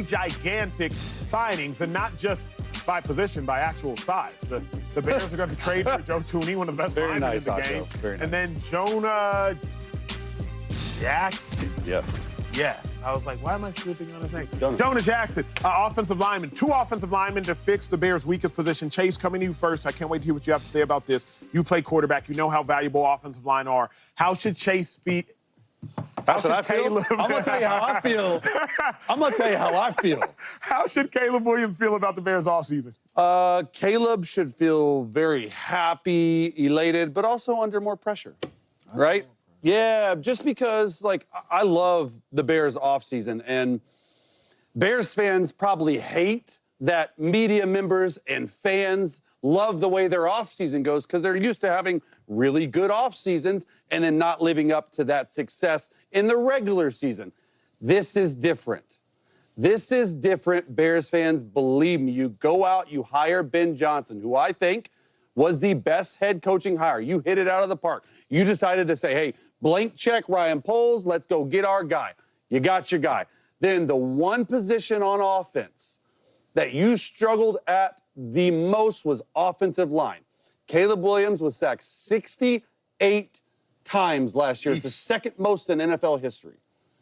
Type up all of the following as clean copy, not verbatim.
gigantic signings, and not just by position, by actual size. The Bears are going to trade for Joe Thurney, one of the best linemen in the game. Very nice. And then Jonah Jackson. Yes. I was like, why am I slipping on his name? Jonah Jackson, offensive lineman. 2 offensive linemen to fix the Bears' weakest position. Chase, coming to you first. I can't wait to hear what you have to say about this. You play quarterback. You know how valuable offensive line are. How should Chase be? How should I feel? I'm going to tell you how I feel. How should Caleb Williams feel about the Bears offseason? Caleb should feel very happy, elated, but also under more pressure, right? Yeah, just because, like, I love the Bears offseason, and Bears fans probably hate that media members and fans love the way their offseason goes because they're used to having really good off seasons and then not living up to that success in the regular season. This is different. This is different, Bears fans. Believe me, you go out, you hire Ben Johnson, who I think was the best head coaching hire. You hit it out of the park. You decided to say, hey, blank check Ryan Poles, let's go get our guy. You got your guy. Then the one position on offense that you struggled at the most was offensive line. Caleb Williams was sacked 68 times last year. It's the second most in NFL history.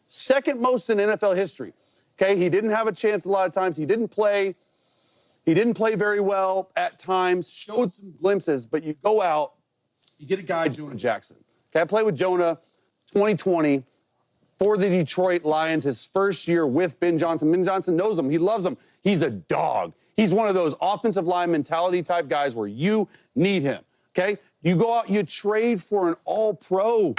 Second most in NFL history. Okay, he didn't have a chance a lot of times. He didn't play very well at times, showed some glimpses, but you go out, you get a guy, Jonah Jackson. Okay, I played with Jonah 2020 for the Detroit Lions, his first year with Ben Johnson. Ben Johnson knows him. He loves him. He's a dog. He's one of those offensive line mentality type guys where you need him, okay? You go out, you trade for an all-pro.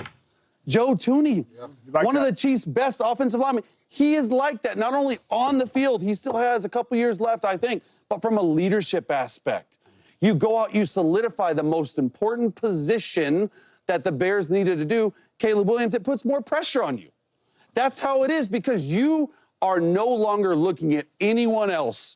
Joe Thurney, one of the Chiefs' best offensive linemen. He is like that, not only on the field, he still has a couple years left, I think, but from a leadership aspect. You go out, you solidify the most important position that the Bears needed to do. Caleb Williams, it puts more pressure on you. That's how it is because you are no longer looking at anyone else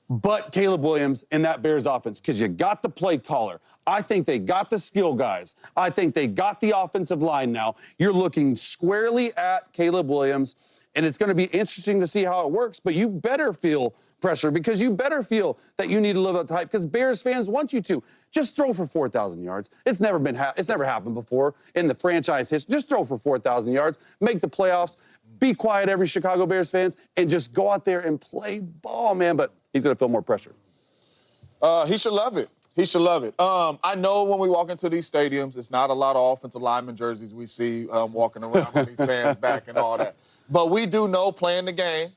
but Caleb Williams in that Bears offense because you got the play caller. I think they got the skill guys. I think they got the offensive line now. You're looking squarely at Caleb Williams, and it's going to be interesting to see how it works, but you better feel pressure because you better feel that you need to live up to hype because Bears fans want you to. Just throw for 4,000 yards. It's never happened before in the franchise history. Just throw for 4,000 yards, make the playoffs, be quiet, every Chicago Bears fans, and just go out there and play ball, man. But he's going to feel more pressure. He should love it. He should love it. I know when we walk into these stadiums, it's not a lot of offensive lineman jerseys we see walking around on these fans' back and all that. But we do know playing the game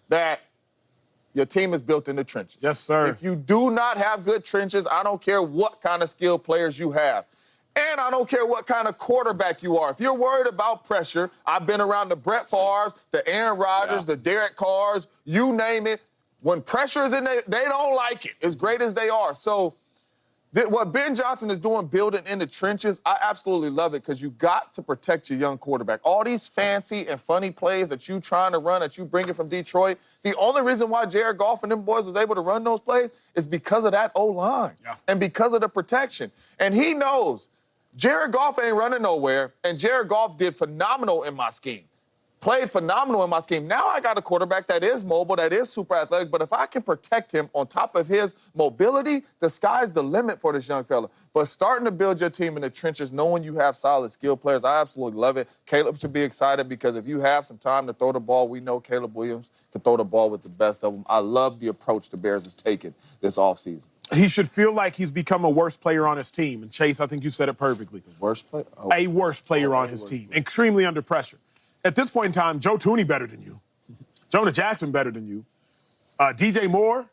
that your team is built in the trenches. Yes, sir. If you do not have good trenches, I don't care what kind of skilled players you have. And I don't care what kind of quarterback you are. If you're worried about pressure, I've been around the Brett Favres, the Aaron Rodgers, the Derek Carrs, you name it. When pressure is in there, they don't like it, as great as they are. So what Ben Johnson is doing, building in the trenches, I absolutely love it because you got to protect your young quarterback. All these fancy and funny plays that you trying to run, that you bring it from Detroit, the only reason why Jared Goff and them boys was able to run those plays is because of that O-line and because of the protection. And he knows Jared Goff ain't running nowhere, and Jared Goff did phenomenal in my scheme. Played phenomenal in my scheme. Now I got a quarterback that is mobile, that is super athletic, but if I can protect him on top of his mobility, the sky's the limit for this young fella. But starting to build your team in the trenches, knowing you have solid skill players, I absolutely love it. Caleb should be excited because if you have some time to throw the ball, we know Caleb Williams can throw the ball with the best of them. I love the approach the Bears has taken this offseason. He should feel like he's become a worse player on his team. And Chase, I think you said it perfectly. Worst player? Oh. A worse player on his team. Extremely under pressure. At this point in time, Joe Thurney better than you. Jonah Jackson better than you. DJ Moore,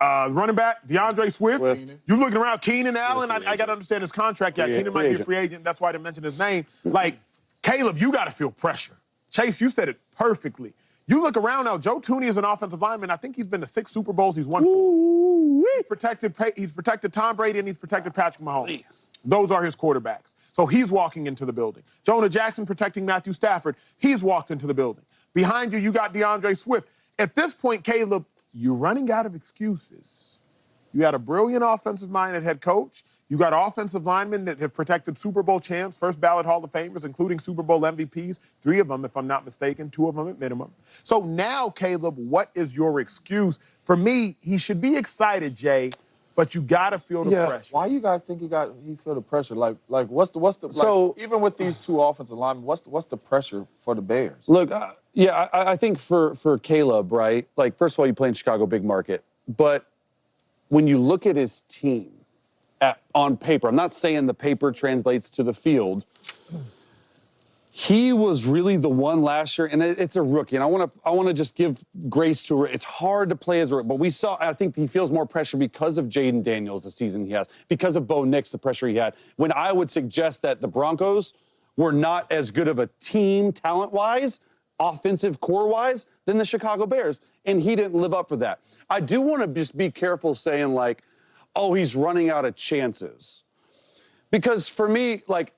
running back, DeAndre Swift. You looking around, Keenan Allen, I got to understand his contract. Yeah, Keenan might be a free agent. That's why I didn't mention his name. Like, Caleb, you got to feel pressure. Chase, you said it perfectly. You look around now, Joe Thurney is an offensive lineman. I think he's been to 6 Super Bowls. He's won 4. He's protected Tom Brady and he's protected Patrick Mahomes. Those are his quarterbacks. So he's walking into the building. Jonah Jackson protecting Matthew Stafford. He's walked into the building. Behind you, you got DeAndre Swift. At this point, Caleb, you're running out of excuses. You had a brilliant offensive-minded head coach. You got offensive linemen that have protected Super Bowl champs, first ballot Hall of Famers, including Super Bowl MVPs, 3 of them, if I'm not mistaken, 2 of them at minimum. So now, Caleb, what is your excuse? For me, he should be excited, Jay, but you got to feel the pressure. Why you guys think he feel the pressure? Like what's the So even with these 2 offensive linemen, what's the pressure for the Bears? Look, I think for Caleb, right? Like, first of all, you play in Chicago, big market, but when you look at his team on paper, I'm not saying the paper translates to the field. He was really the one last year, and it's a rookie. And I want to just give grace to it. It's hard to play as a rookie, but we saw. I think he feels more pressure because of Jaden Daniels the season he has, because of Bo Nix the pressure he had. When I would suggest that the Broncos were not as good of a team talent-wise, offensive core-wise, than the Chicago Bears, and he didn't live up for that. I do want to just be careful saying like, oh, he's running out of chances, because for me, like,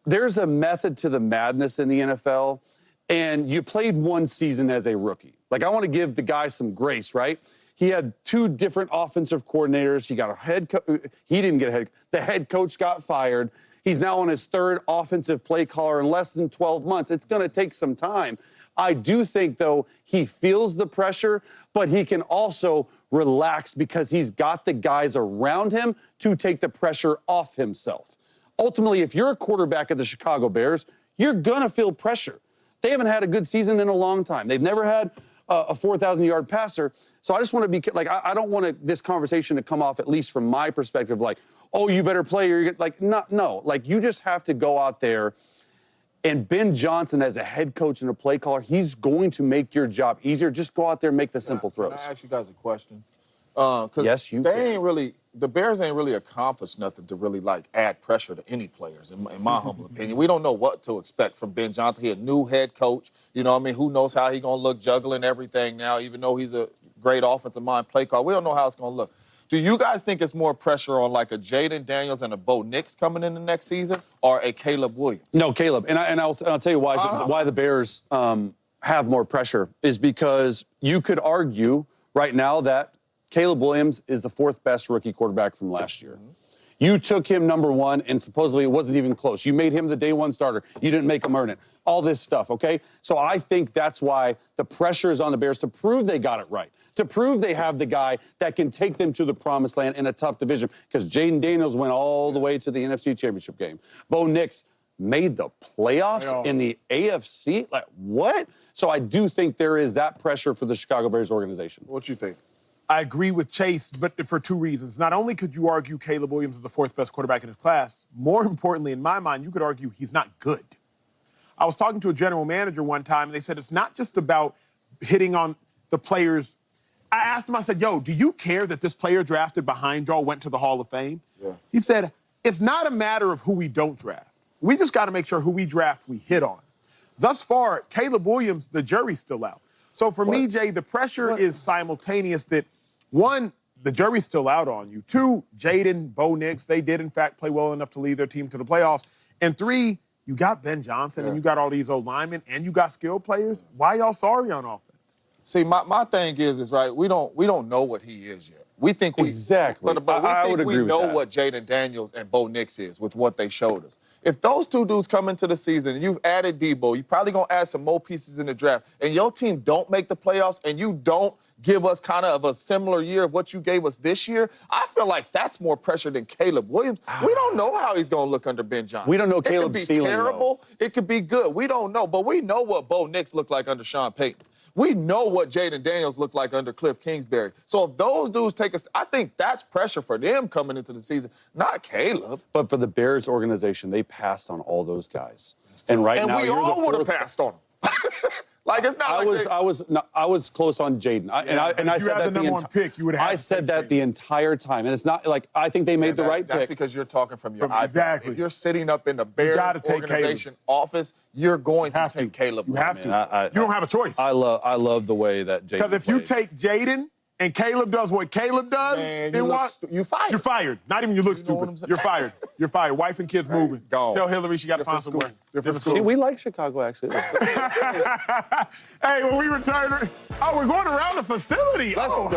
there's a method to the madness in the NFL, and you played 1 season as a rookie. Like, I want to give the guy some grace, right? He had 2 different offensive coordinators. He got a head coach. He didn't get a head. The head coach got fired. He's now on his 3rd offensive play caller in less than 12 months. It's going to take some time. I do think, though, he feels the pressure, but he can also relax because he's got the guys around him to take the pressure off himself. Ultimately, if you're a quarterback of the Chicago Bears, you're going to feel pressure. They haven't had a good season in a long time. They've never had a 4,000-yard passer. So I just want to be like, I don't want this conversation to come off, at least from my perspective, like, oh, you better play. Or you're like, no. Like, you just have to go out there. And Ben Johnson, as a head coach and a play caller, he's going to make your job easier. Just go out there and make the simple throws. Can I ask you guys a question? Yes, you can. The Bears ain't really accomplished nothing to really, like, add pressure to any players, in my humble opinion. We don't know what to expect from Ben Johnson. He a new head coach. You know what I mean? Who knows how he going to look juggling everything now, even though he's a great offensive mind play caller. We don't know how it's going to look. Do you guys think it's more pressure on, like, a Jaden Daniels and a Bo Nix coming in the next season, or a Caleb Williams? No, Caleb. And I'll tell you why the Bears have more pressure is because you could argue right now that Caleb Williams is the 4th best rookie quarterback from last year. You took him number 1, and supposedly it wasn't even close. You made him the day 1 starter. You didn't make him earn it. All this stuff, okay? So I think that's why the pressure is on the Bears to prove they got it right, to prove they have the guy that can take them to the promised land in a tough division, because Jaden Daniels went all the way to the NFC Championship game. Bo Nix made the playoffs in the AFC? Like, what? So I do think there is that pressure for the Chicago Bears organization. What you think? I agree with Chase, but for 2 reasons. Not only could you argue Caleb Williams is the 4th best quarterback in his class, more importantly, in my mind, you could argue he's not good. I was talking to a general manager one time, and they said it's not just about hitting on the players. I asked him, I said, yo, do you care that this player drafted behind y'all went to the Hall of Fame? Yeah. He said, it's not a matter of who we don't draft. We just got to make sure who we draft we hit on. Thus far, Caleb Williams, the jury's still out. So for me, Jay, the pressure is simultaneous that, 1, the jury's still out on you. 2, Jaden, Bo Nix, they did, in fact, play well enough to lead their team to the playoffs. And 3, you got Ben Johnson and you got all these old linemen and you got skilled players. Why y'all sorry on offense? See, my thing is right, we don't know what he is yet. We think we Exactly. But I would we agree with know that. what Jaden Daniels and Bo Nix is with what they showed us. If those 2 dudes come into the season and you've added Debo, you're probably gonna add some more pieces in the draft, and your team don't make the playoffs and you don't give us kind of a similar year of what you gave us this year, I feel like that's more pressure than Caleb Williams. We don't know how he's going to look under Ben Johnson. We don't know Caleb's ceiling, It could be terrible. It could be good. We don't know. But we know what Bo Nix looked like under Sean Payton. We know what Jaden Daniels looked like under Cliff Kingsbury. So if those dudes take us, I think that's pressure for them coming into the season, not Caleb. But for the Bears organization, they passed on all those guys. And right now, we you're all the would have 4th. passed on them. Like, it's not I was close on Jaden, and I said that I said that the entire time, and it's not like I think they made the right pick. That's because you're talking from your eyebrow. Exactly. If you're sitting up in the Bears organization office, you're going to take Caleb. You have to. You don't have a choice. I love the way that Jaden. Because if you take Jaden and Caleb does what Caleb does, Man, you fired. You're fired. Not even you look know what I'm stupid. saying? You're fired. You're fired. Wife and kids moving. Gone. Tell Hillary she got to find somewhere. Different school. See, we like Chicago, actually. Hey, when we return, we're going around the facility. Let's go.